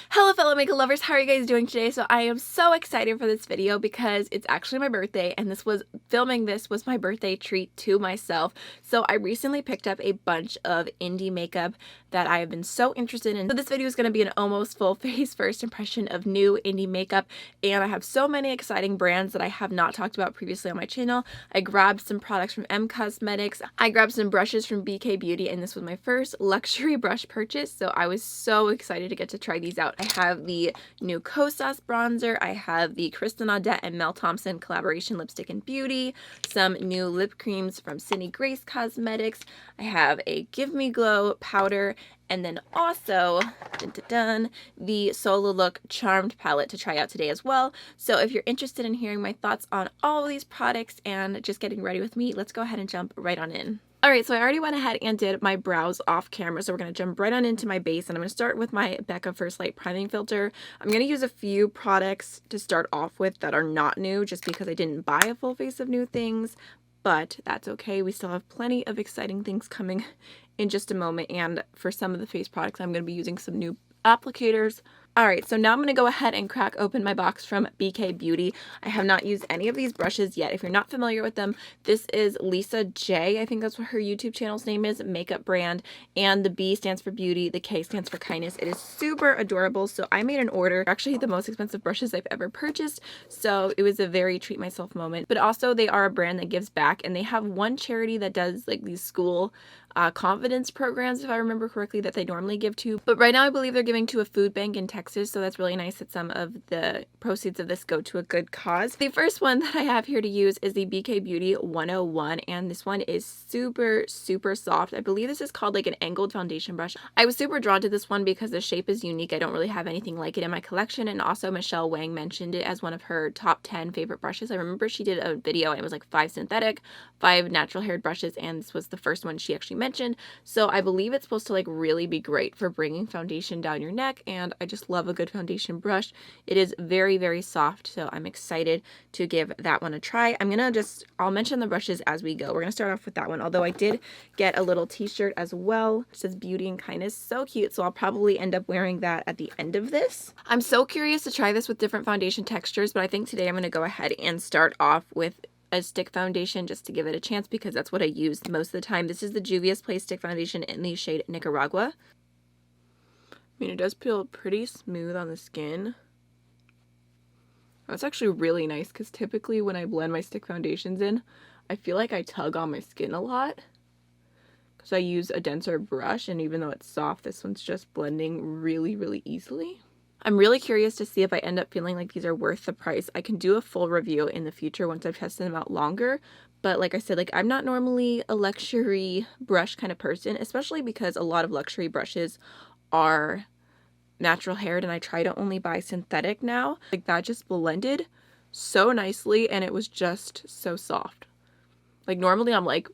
Hello fellow makeup lovers, how are you guys doing today? So I am so excited for this video because it's actually my birthday, and filming this was my birthday treat to myself. So I recently picked up a bunch of indie makeup that I have been so interested in. So this video is going to be an almost full face first impression of new indie makeup, and I have so many exciting brands that I have not talked about previously on my channel. I grabbed some products from M Cosmetics, I grabbed some brushes from BK Beauty, and this was my first luxury brush purchase, so I was so excited to get to try these out. I have the new Kosas bronzer, I have the Kristen Audette and Mel Thompson collaboration lipstick and beauty, some new lip creams from Sydney Grace Cosmetics, I have a Give Me Glow powder, and then also the Solo Look Charmed palette to try out today as well. So if you're interested in hearing my thoughts on all of these products and just getting ready with me, let's go ahead and jump right on in. Alright, so I already went ahead and did my brows off camera, so we're going to jump right on into my base, and I'm going to start with my Becca First Light Priming Filter. I'm going to use a few products to start off with that are not new, just because I didn't buy a full face of new things, but that's okay. We still have plenty of exciting things coming in just a moment, and for some of the face products, I'm going to be using some new applicators. Alright, so now I'm going to go ahead and crack open my box from BK Beauty. I have not used any of these brushes yet. If you're not familiar with them, this is Lisa J, I think that's what her YouTube channel's name is, makeup brand, and the B stands for beauty, the K stands for kindness. It is super adorable, so I made an order. Actually the most expensive brushes I've ever purchased, so it was a very treat myself moment. But also they are a brand that gives back, and they have one charity that does like these school confidence programs, if I remember correctly, that they normally give to. But right now I believe they're giving to a food bank in Texas, so that's really nice that some of the proceeds of this go to a good cause. The first one that I have here to use is the BK Beauty 101, and this one is super soft. I believe this is called like an angled foundation brush. I was super drawn to this one because the shape is unique. I don't really have anything like it in my collection, and also Michelle Wang mentioned it as one of her top 10 favorite brushes. I remember she did a video and it was like 5 synthetic, 5 natural haired brushes, and this was the first one she actually mentioned. So I believe it's supposed to like really be great for bringing foundation down your neck, and I just love a good foundation brush. It is very soft, so I'm excited to give that one a try. I'll mention the brushes as we go. We're gonna start off with that one, although I did get a little t-shirt as well. It says beauty and kindness, so cute, so I'll probably end up wearing that at the end of this. I'm so curious to try this with different foundation textures, but I think today I'm gonna go ahead and start off with a stick foundation just to give it a chance, because that's what I use most of the time. This is the Juvia's Place stick foundation in the shade Nicaragua. I mean, it does feel pretty smooth on the skin. That's actually really nice, because typically when I blend my stick foundations in, I feel like I tug on my skin a lot because I use a denser brush, and even though it's soft, this one's just blending really easily. I'm really curious to see if I end up feeling like these are worth the price. I can do a full review in the future once I've tested them out longer, but like I said, like I'm not normally a luxury brush kind of person, especially because a lot of luxury brushes are natural haired, and I try to only buy synthetic now. Like that just blended so nicely, and it was just so soft. Like normally I'm like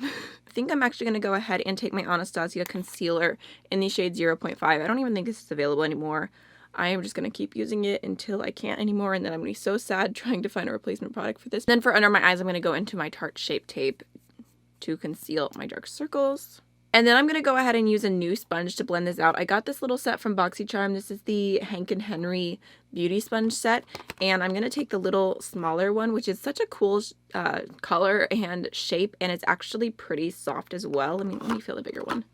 I think I'm actually going to go ahead and take my Anastasia concealer in the shade 0.5. I don't even think this is available anymore. I am just going to keep using it until I can't anymore, and then I'm going to be so sad trying to find a replacement product for this. Then for under my eyes, I'm going to go into my Tarte Shape Tape to conceal my dark circles. And then I'm going to go ahead and use a new sponge to blend this out. I got this little set from BoxyCharm. This is the Hank & Henry Beauty Sponge set. And I'm going to take the little smaller one, which is such a cool color and shape. And it's actually pretty soft as well. Let me feel the bigger one.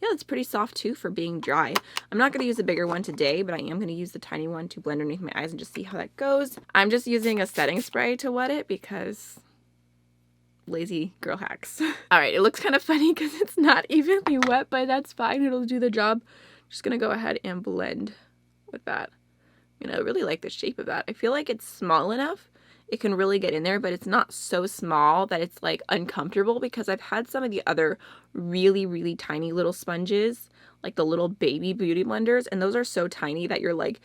Yeah, it's pretty soft too for being dry. I'm not going to use the bigger one today, but I am going to use the tiny one to blend underneath my eyes and just see how that goes. I'm just using a setting spray to wet it because lazy girl hacks. Alright, it looks kind of funny because it's not evenly wet, but that's fine. It'll do the job. Just gonna go ahead and blend with that. You know, I really like the shape of that. I feel like it's small enough. It can really get in there, but it's not so small that it's like uncomfortable, because I've had some of the other really tiny little sponges, like the little baby beauty blenders, and those are so tiny that you're like,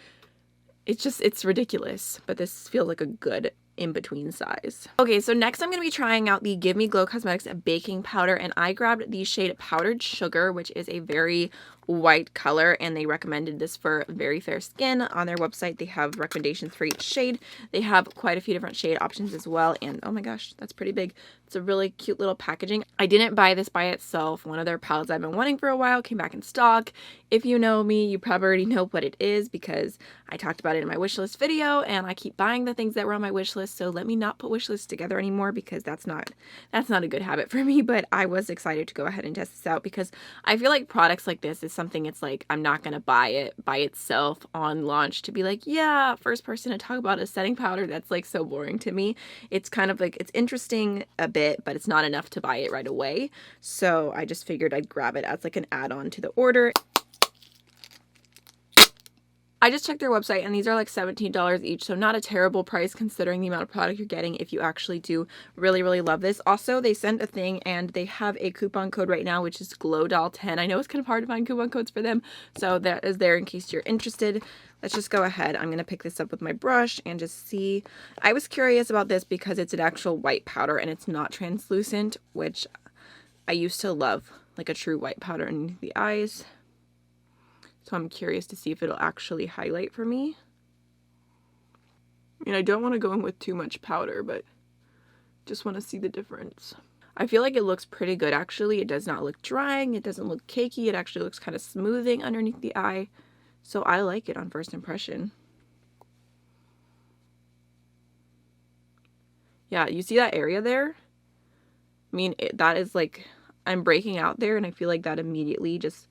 it's ridiculous. But this feels like a good in-between size. Okay, so next I'm going to be trying out the Give Me Glow Cosmetics baking powder, and I grabbed the shade Powdered Sugar, which is a very white color, and they recommended this for very fair skin. On their website, they have recommendations for each shade. They have quite a few different shade options as well, and oh my gosh, that's pretty big. It's a really cute little packaging. I didn't buy this by itself. One of their palettes I've been wanting for a while came back in stock. If you know me, you probably already know what it is because I talked about it in my wish list video, and I keep buying the things that were on my wish list, so let me not put wish lists together anymore because that's not a good habit for me. But I was excited to go ahead and test this out because I feel like products like this is something, it's like I'm not going to buy it by itself on launch to be like, yeah, first person to talk about a setting powder. That's like so boring to me. It's kind of like, it's interesting a bit, but it's not enough to buy it right away. So I just figured I'd grab it as like an add-on to the order. I just checked their website, and these are like $17 each, so not a terrible price considering the amount of product you're getting if you actually do really, really love this. Also, they sent a thing, and they have a coupon code right now, which is GLOWDOLL10. I know it's kind of hard to find coupon codes for them, so that is there in case you're interested. Let's just go ahead. I'm going to pick this up with my brush and just see. I was curious about this because it's an actual white powder, and it's not translucent, which I used to love, like a true white powder underneath the eyes. So I'm curious to see if it'll actually highlight for me. I mean, I don't want to go in with too much powder, but just want to see the difference. I feel like it looks pretty good, actually. It does not look drying. It doesn't look cakey. It actually looks kind of smoothing underneath the eye. So I like it on first impression. Yeah, you see that area there? I mean, that is like, I'm breaking out there, and I feel like that immediately just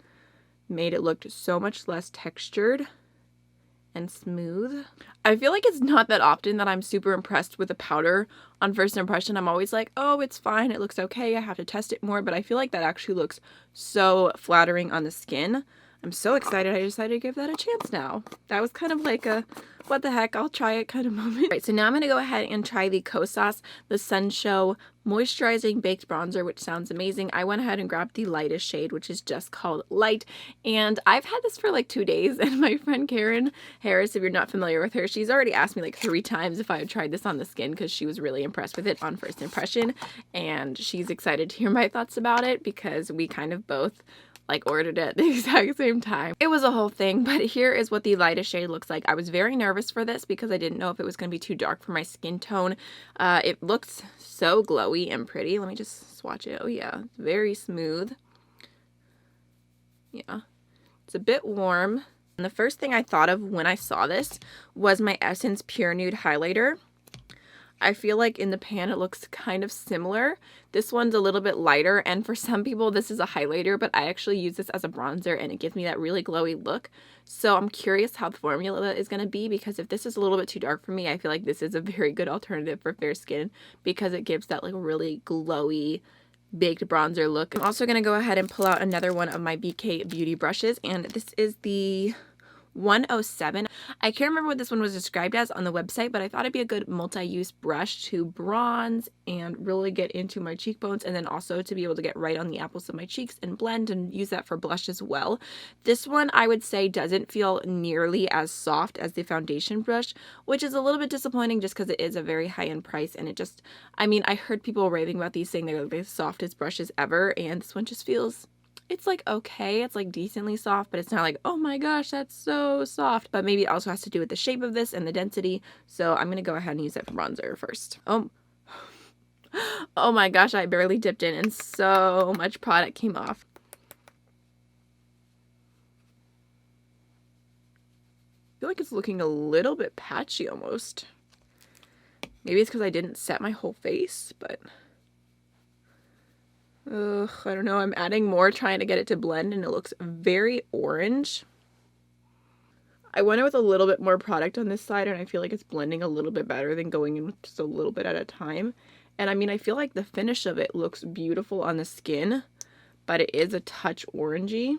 made it look so much less textured and smooth. I feel like it's not that often that I'm super impressed with a powder on first impression. I'm always like, oh, it's fine, it looks okay, I have to test it more, but I feel like that actually looks so flattering on the skin. I'm so excited I decided to give that a chance now. That was kind of like a, what the heck, I'll try it kind of moment. Right, so now I'm going to go ahead and try the Kosas, the Sun Show Moisturizing Baked Bronzer, which sounds amazing. I went ahead and grabbed the lightest shade, which is just called Light, and I've had this for like 2 days, and my friend Karen Harris, if you're not familiar with her, she's already asked me like 3 times if I had tried this on the skin because she was really impressed with it on first impression, and she's excited to hear my thoughts about it because we kind of both like ordered it at the exact same time. It was a whole thing, but here is what the lightest shade looks like. I was very nervous for this because I didn't know if it was going to be too dark for my skin tone. It looks so glowy and pretty. Let me just swatch it. Oh yeah, it's very smooth. Yeah, it's a bit warm. And the first thing I thought of when I saw this was my Essence Pure Nude Highlighter. I feel like in the pan it looks kind of similar. This one's a little bit lighter, and for some people this is a highlighter, but I actually use this as a bronzer and it gives me that really glowy look. So I'm curious how the formula is going to be, because if this is a little bit too dark for me, I feel like this is a very good alternative for fair skin because it gives that like really glowy baked bronzer look. I'm also going to go ahead and pull out another one of my BK Beauty brushes, and this is the 107. I can't remember what this one was described as on the website, but I thought it'd be a good multi-use brush to bronze and really get into my cheekbones, and then also to be able to get right on the apples of my cheeks and blend and use that for blush as well. This one I would say doesn't feel nearly as soft as the foundation brush, which is a little bit disappointing just because it is a very high-end price, and it just, I mean, I heard people raving about these saying they're like the softest brushes ever, and this one just feels, it's like okay, it's like decently soft, but it's not like, oh my gosh, that's so soft. But maybe it also has to do with the shape of this and the density. So I'm gonna go ahead and use it for bronzer first. Oh my gosh, I barely dipped in and so much product came off. I feel like it's looking a little bit patchy almost. Maybe it's because I didn't set my whole face, but ugh, I don't know. I'm adding more, trying to get it to blend, and it looks very orange. I went in with a little bit more product on this side, and I feel like it's blending a little bit better than going in with just a little bit at a time. And I mean, I feel like the finish of it looks beautiful on the skin, but it is a touch orangey.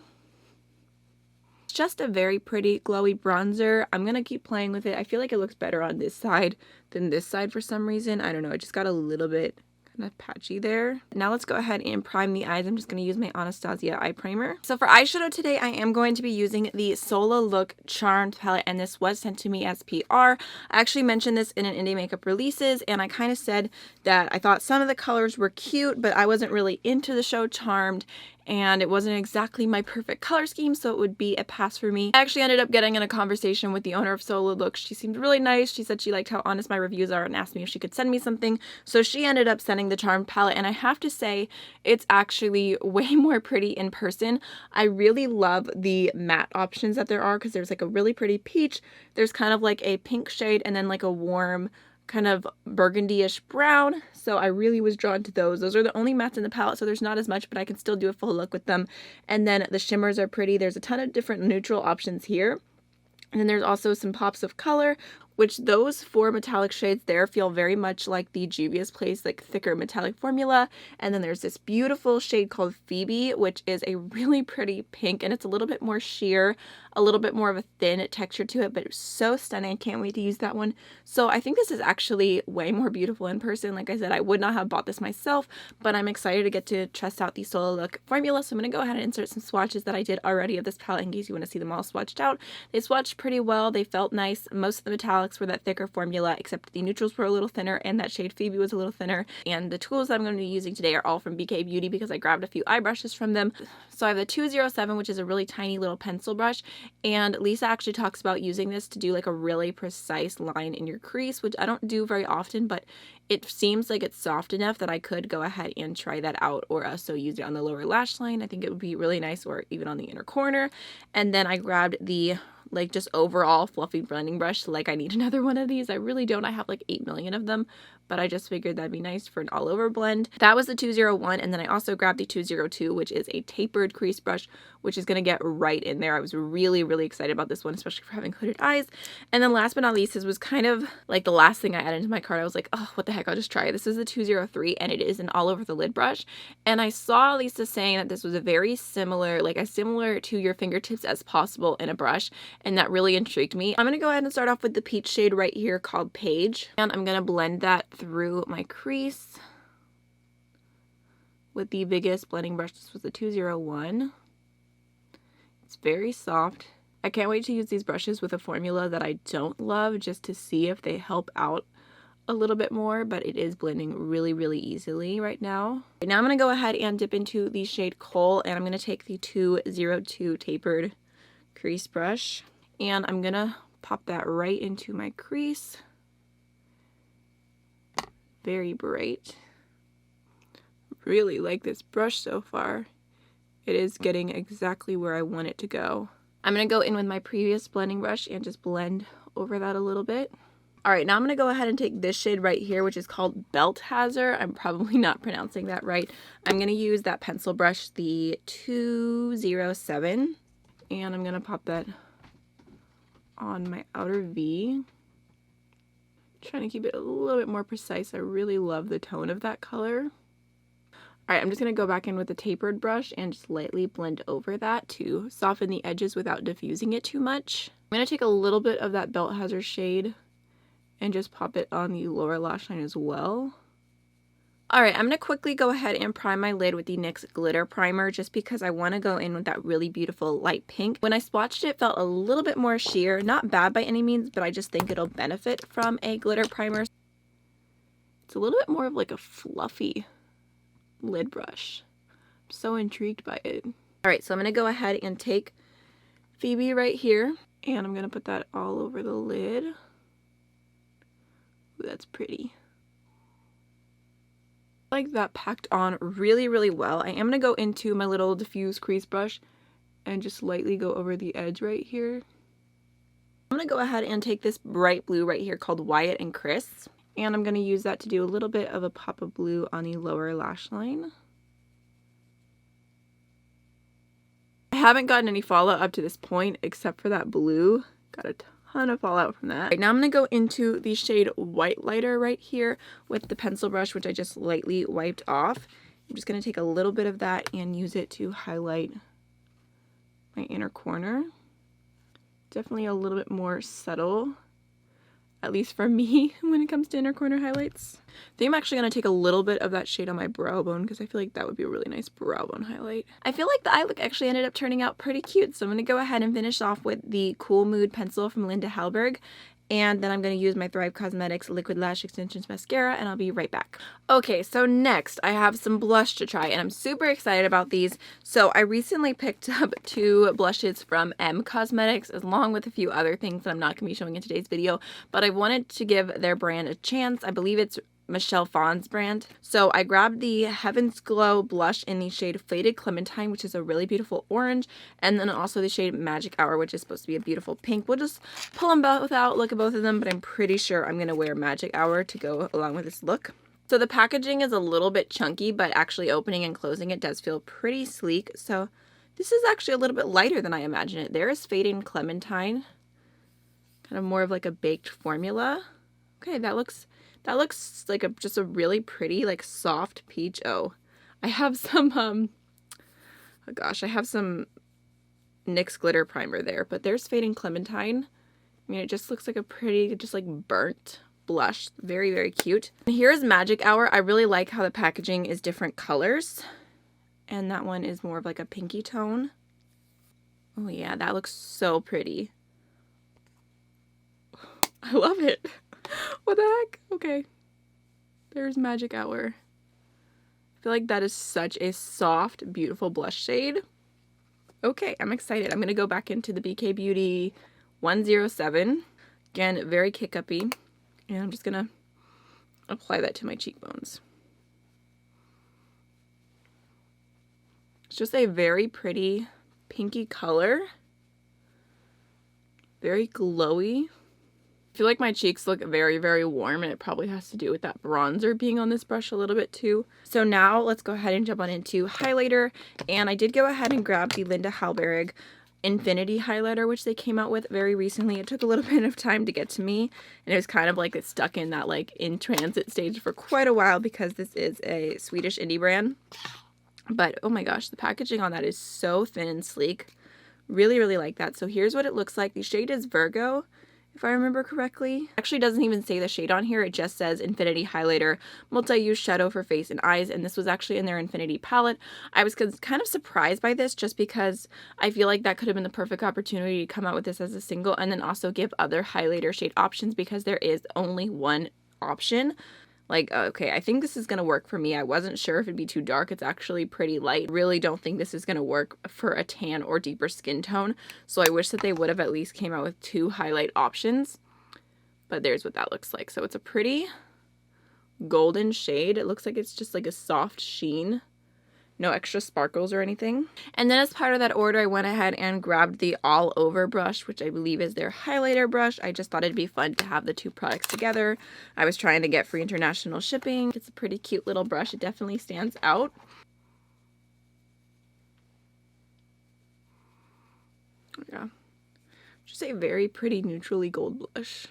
It's just a very pretty glowy bronzer. I'm gonna keep playing with it. I feel like it looks better on this side than this side for some reason. I don't know. It just got a little bit kind of patchy there. Now let's go ahead and prime the eyes. I'm just going to use my Anastasia eye primer. So for eyeshadow today, I am going to be using the Sola Look Charmed palette, and this was sent to me as PR. I actually mentioned this in an Indie Makeup Releases, and I kind of said that I thought some of the colors were cute, but I wasn't really into the show Charmed. and it wasn't exactly my perfect color scheme, so it would be a pass for me. I actually ended up getting in a conversation with the owner of Solo Looks. She seemed really nice. She said she liked how honest my reviews are and asked me if she could send me something. So she ended up sending the Charmed palette, and I have to say it's actually way more pretty in person. I really love the matte options that there are, because there's like a really pretty peach, there's kind of like a pink shade, and then like a warm kind of burgundy-ish brown. So I really was drawn to those. Those are the only mattes in the palette, so there's not as much, but I can still do a full look with them. And then the shimmers are pretty. There's a ton of different neutral options here. And then there's also some pops of color, which those 4 metallic shades there feel very much like the Juvia's Place, like thicker metallic formula. And then there's this beautiful shade called Phoebe, which is a really pretty pink, and it's a little bit more sheer, a little bit more of a thin texture to it, but it's so stunning. I can't wait to use that one. So I think this is actually way more beautiful in person. Like I said, I would not have bought this myself, but I'm excited to get to test out the Solo Look formula. So I'm going to go ahead and insert some swatches that I did already of this palette in case you want to see them all swatched out. They swatched pretty well. They felt nice. Most of the metallics were that thicker formula, except the neutrals were a little thinner, and that shade Phoebe was a little thinner. And the tools that I'm going to be using today are all from BK Beauty because I grabbed a few eye brushes from them. So I have the 207, which is a really tiny little pencil brush, and Lisa actually talks about using this to do like a really precise line in your crease, which I don't do very often, but it seems like it's soft enough that I could go ahead and try that out, or also use it on the lower lash line. I think it would be really nice, or even on the inner corner. And then I grabbed the like just overall fluffy blending brush. Like I need another one of these. I really don't. I have like 8 million of them, but I just figured that'd be nice for an all over blend. That was the 201, and then I also grabbed the 202, which is a tapered crease brush, which is going to get right in there. I was really excited about this one, especially for having hooded eyes. And then last but not least, this was kind of like the last thing I added into my cart. I was like, oh, what the heck, I'll just try it. This is the 203, and it is an all over the lid brush. And I saw Lisa saying that this was a very similar, like as similar to your fingertips as possible in a brush, and that really intrigued me. I'm going to go ahead and start off with the peach shade right here called Page, and I'm going to blend that through my crease with the biggest blending brush. This was the 201. It's very soft. I can't wait to use these brushes with a formula that I don't love, just to see if they help out a little bit more, but it is blending really easily right now. Now I'm going to go ahead and dip into the shade Coal, and I'm going to take the 202 tapered crease brush, and I'm going to pop that right into my crease. Very bright. Really like this brush so far. It is getting exactly where I want it to go. I'm going to go in with my previous blending brush and just blend over that a little bit. Alright, now I'm going to go ahead and take this shade right here, which is called Belt Hazard. I'm probably not pronouncing that right. I'm going to use that pencil brush, the 207, and I'm going to pop that on my outer V. Trying to keep it a little bit more precise. I really love the tone of that color. Alright, I'm just going to go back in with the tapered brush and just lightly blend over that to soften the edges without diffusing it too much. I'm going to take a little bit of that Belt Hazard shade and just pop it on the lower lash line as well. Alright, I'm going to quickly go ahead and prime my lid with the NYX Glitter Primer, just because I want to go in with that really beautiful light pink. When I swatched it, it felt a little bit more sheer. Not bad by any means, but I just think it'll benefit from a glitter primer. It's a little bit more of like a fluffy lid brush. I'm so intrigued by it. Alright, so I'm going to go ahead and take Phoebe right here, and I'm going to put that all over the lid. Ooh, that's pretty. Like that packed on really well. I am going to go into my little diffuse crease brush and just lightly go over the edge right here. I'm going to go ahead and take this bright blue right here called Wyatt and Chris, and I'm going to use that to do a little bit of a pop of blue on the lower lash line. I haven't gotten any fallout up to this point except for that blue. Got a ton of fallout from that. Right, now I'm going to go into the shade White Lighter right here with the pencil brush, which I just lightly wiped off. I'm just going to take a little bit of that and use it to highlight my inner corner. Definitely a little bit more subtle, at least for me, when it comes to inner corner highlights. I think I'm actually going to take a little bit of that shade on my brow bone, because I feel like that would be a really nice brow bone highlight. I feel like the eye look actually ended up turning out pretty cute, so I'm going to go ahead and finish off with the Cool Mood pencil from Linda Hallberg. And then I'm going to use my Thrive Cosmetics Liquid Lash Extensions Mascara, and I'll be right back. Okay, so next I have some blush to try, and I'm super excited about these. So I recently picked up 2 blushes from Cosmetics, along with a few other things that I'm not going to be showing in today's video, but I wanted to give their brand a chance. I believe it's Michelle Phan's brand. So I grabbed the Heaven's Glow blush in the shade Faded Clementine, which is a really beautiful orange, and then also the shade Magic Hour, which is supposed to be a beautiful pink. We'll just pull them both out, look at both of them, but I'm pretty sure I'm going to wear Magic Hour to go along with this look. So the packaging is a little bit chunky, but actually opening and closing it does feel pretty sleek. So this is actually a little bit lighter than I imagined it. There is Faded Clementine, kind of more of like a baked formula. Okay, that looks like just a really pretty, like, soft peach. Oh, I have some, oh gosh, I have some NYX glitter primer there, but there's Fading Clementine. I mean, it just looks like a pretty, just like burnt blush. Very, very cute. And here's Magic Hour. I really like how the packaging is different colors. And that one is more of like a pinky tone. Oh yeah, that looks so pretty. I love it. What the heck? Okay. There's Magic Hour. I feel like that is such a soft, beautiful blush shade. Okay, I'm excited. I'm going to go back into the BK Beauty 107. Again, very kick-uppy. And I'm just going to apply that to my cheekbones. It's just a very pretty pinky color. Very glowy. I feel like my cheeks look very, very warm, and it probably has to do with that bronzer being on this brush a little bit too. So now let's go ahead and jump on into highlighter. And I did go ahead and grab the Linda Hallberg Infinity highlighter, which they came out with very recently. It took a little bit of time to get to me, and it was kind of like it's stuck in that like in transit stage for quite a while because this is a Swedish indie brand. But oh my gosh, the packaging on that is so thin and sleek. Really, really like that. So here's what it looks like. The shade is Virgo, if I remember correctly. It actually doesn't even say the shade on here. It just says Infinity Highlighter, Multi-Use Shadow for Face and Eyes, and this was actually in their Infinity palette. I was kind of surprised by this just because I feel like that could have been the perfect opportunity to come out with this as a single and then also give other highlighter shade options because there is only one option. Like, okay, I think this is going to work for me. I wasn't sure if it'd be too dark. It's actually pretty light. Really don't think this is going to work for a tan or deeper skin tone. So I wish that they would have at least came out with 2 highlight options. But there's what that looks like. So it's a pretty golden shade. It looks like it's just like a soft sheen. No extra sparkles or anything. And then as part of that order, I went ahead and grabbed the All Over brush, which I believe is their highlighter brush. I just thought it'd be fun to have the 2 products together. I was trying to get free international shipping. It's a pretty cute little brush. It definitely stands out. Yeah. Just a very pretty neutrally gold blush.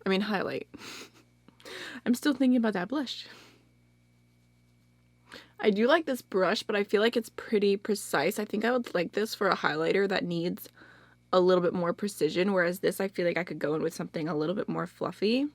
I mean, highlight. I'm still thinking about that blush. I do like this brush, but I feel like it's pretty precise. I think I would like this for a highlighter that needs a little bit more precision, whereas this I feel like I could go in with something a little bit more fluffy. I'm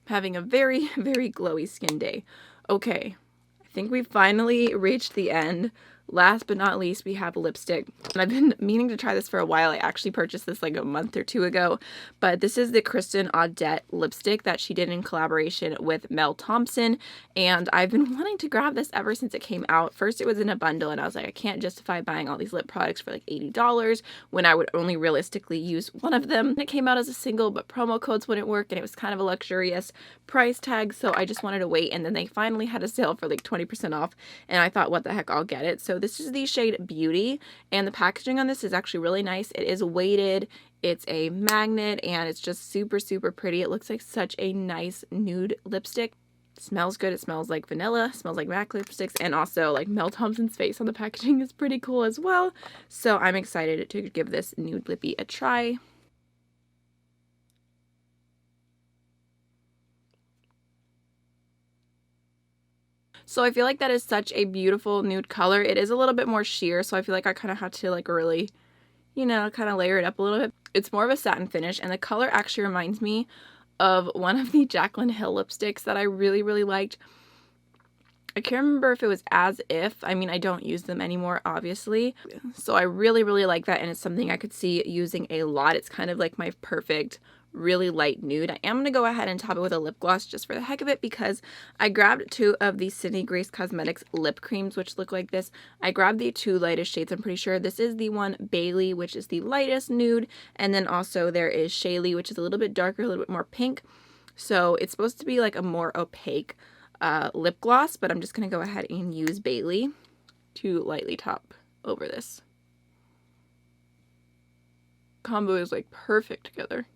having a very, very glowy skin day. Okay, I think we finally reached the end. Last but not least, we have lipstick. And I've been meaning to try this for a while. I actually purchased this like a month or 2 ago. But this is the Kristen Audette lipstick that she did in collaboration with Mel Thompson. And I've been wanting to grab this ever since it came out. First, it was in a bundle, and I was like, I can't justify buying all these lip products for like $80 when I would only realistically use one of them. It came out as a single, but promo codes wouldn't work, and it was kind of a luxurious price tag. So I just wanted to wait, and then they finally had a sale for like 20% off. And I thought, what the heck, I'll get it. So this is the shade Beauty, and the packaging on this is actually really nice. It is weighted, it's a magnet, and it's just super, super pretty. It looks like such a nice nude lipstick. It smells good. It smells like vanilla, smells like MAC lipsticks, and also like Mel Thompson's face on the packaging is pretty cool as well. So I'm excited to give this nude lippy a try. So I feel like that is such a beautiful nude color. It is a little bit more sheer, so I feel like I kind of had to like really, you know, kind of layer it up a little bit. It's more of a satin finish, and the color actually reminds me of one of the Jaclyn Hill lipsticks that I really, really liked. I can't remember if it was As If. I mean, I don't use them anymore, obviously. So I really, really like that, and it's something I could see using a lot. It's kind of like my perfect, really light nude. I am going to go ahead and top it with a lip gloss just for the heck of it, because I grabbed 2 of the Sydney Grace Cosmetics lip creams, which look like this. I grabbed the 2 lightest shades, I'm pretty sure. This is the one Bailey, which is the lightest nude, and then also there is Shaylee, which is a little bit darker, a little bit more pink. So it's supposed to be like a more opaque lip gloss, but I'm just going to go ahead and use Bailey to lightly top over this. Combo is like perfect together.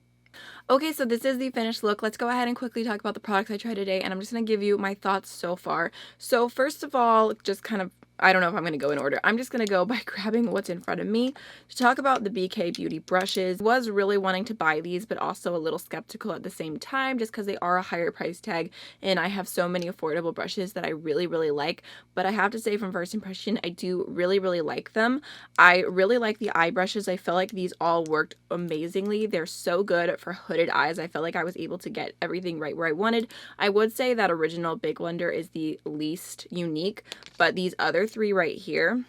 Okay, so this is the finished look. Let's go ahead and quickly talk about the products I tried today, and I'm just going to give you my thoughts so far. So first of all, just kind of, I don't know if I'm going to go in order. I'm just going to go by grabbing what's in front of me to talk about the BK Beauty brushes. I was really wanting to buy these, but also a little skeptical at the same time, just because they are a higher price tag, and I have so many affordable brushes that I really, really like. But I have to say, from first impression, I do really, really like them. I really like the eye brushes. I feel like these all worked amazingly. They're so good for hooded eyes. I felt like I was able to get everything right where I wanted. I would say that original Big Blender is the least unique, but these other 3 right here,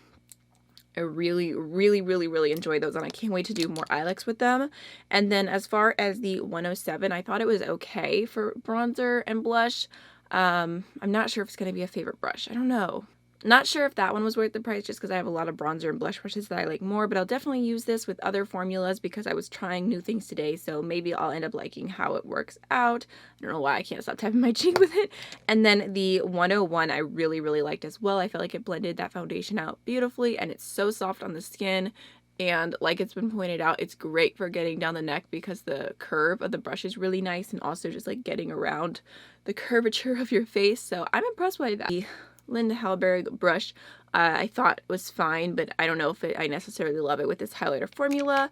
I really, really, really, really enjoy those, and I can't wait to do more eye looks with them. And then as far as the 107, I thought it was okay for bronzer and blush. I'm not sure if it's going to be a favorite brush. I don't know. Not sure if that one was worth the price, just because I have a lot of bronzer and blush brushes that I like more, but I'll definitely use this with other formulas because I was trying new things today, so maybe I'll end up liking how it works out. I don't know why I can't stop tapping my cheek with it. And then the 101 I really, really liked as well. I felt like it blended that foundation out beautifully, and it's so soft on the skin. And like it's been pointed out, it's great for getting down the neck because the curve of the brush is really nice, and also just like getting around the curvature of your face. So I'm impressed by that. The Linda Hallberg brush I thought was fine, but I don't know if I necessarily love it with this highlighter formula.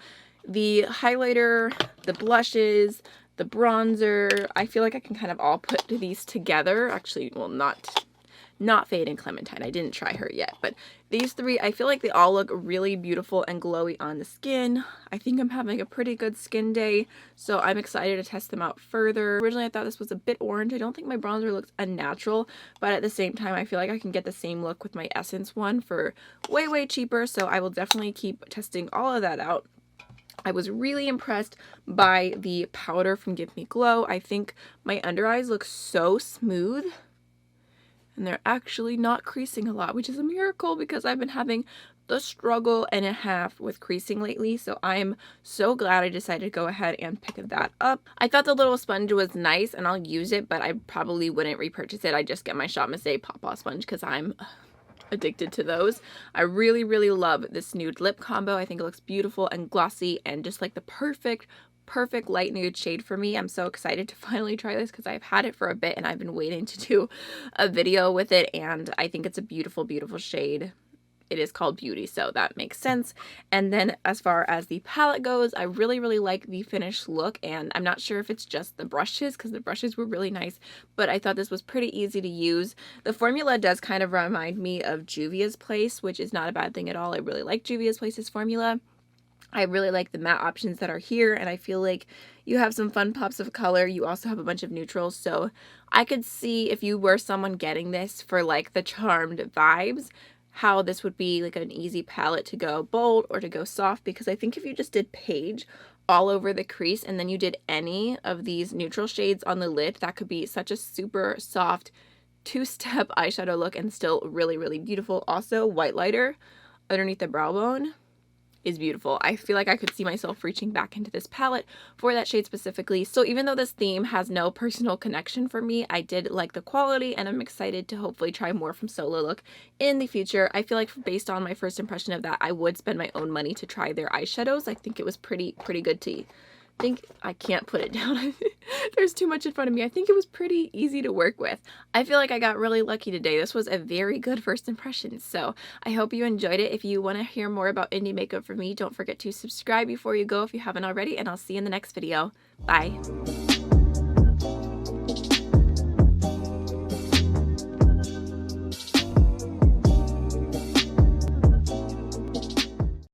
The highlighter, the blushes, the bronzer, I feel like I can kind of all put these together. Actually, well, not Fade and Clementine. I didn't try her yet, but these 3, I feel like they all look really beautiful and glowy on the skin. I think I'm having a pretty good skin day, so I'm excited to test them out further. Originally, I thought this was a bit orange. I don't think my bronzer looks unnatural, but at the same time, I feel like I can get the same look with my Essence one for way, way cheaper, so I will definitely keep testing all of that out. I was really impressed by the powder from Give Me Glow. I think my under eyes look so smooth, and they're actually not creasing a lot, which is a miracle because I've been having the struggle and a half with creasing lately. So I'm so glad I decided to go ahead and pick that up. I thought the little sponge was nice, and I'll use it, but I probably wouldn't repurchase it. I just get my Shop Miss A Pawpaw sponge because I'm addicted to those. I really, really love this nude lip combo. I think it looks beautiful and glossy and just like the perfect light nude shade for me. I'm so excited to finally try this because I've had it for a bit and I've been waiting to do a video with it, and I think it's a beautiful, beautiful shade. It is called Beauty, so that makes sense. And then as far as the palette goes, I really, really like the finished look, and I'm not sure if it's just the brushes because the brushes were really nice, but I thought this was pretty easy to use. The formula does kind of remind me of Juvia's Place, which is not a bad thing at all. I really like Juvia's Place's formula. I really like the matte options that are here, and I feel like you have some fun pops of color. You also have a bunch of neutrals, so I could see if you were someone getting this for like the Charmed vibes, how this would be like an easy palette to go bold or to go soft, because I think if you just did Page all over the crease and then you did any of these neutral shades on the lid, that could be such a super soft 2-step eyeshadow look and still really, really beautiful. Also, white lighter underneath the brow bone is beautiful. I feel like I could see myself reaching back into this palette for that shade specifically. So even though this theme has no personal connection for me, I did like the quality, and I'm excited to hopefully try more from Solo Look in the future. I feel like based on my first impression of that, I would spend my own money to try their eyeshadows. I think it was pretty good to think. I can't put it down. There's too much in front of me. I think it was pretty easy to work with. I feel like I got really lucky today. This was a very good first impression, so I hope you enjoyed it. If you want to hear more about indie makeup from me, don't forget to subscribe before you go if you haven't already, and I'll see you in the next video. Bye!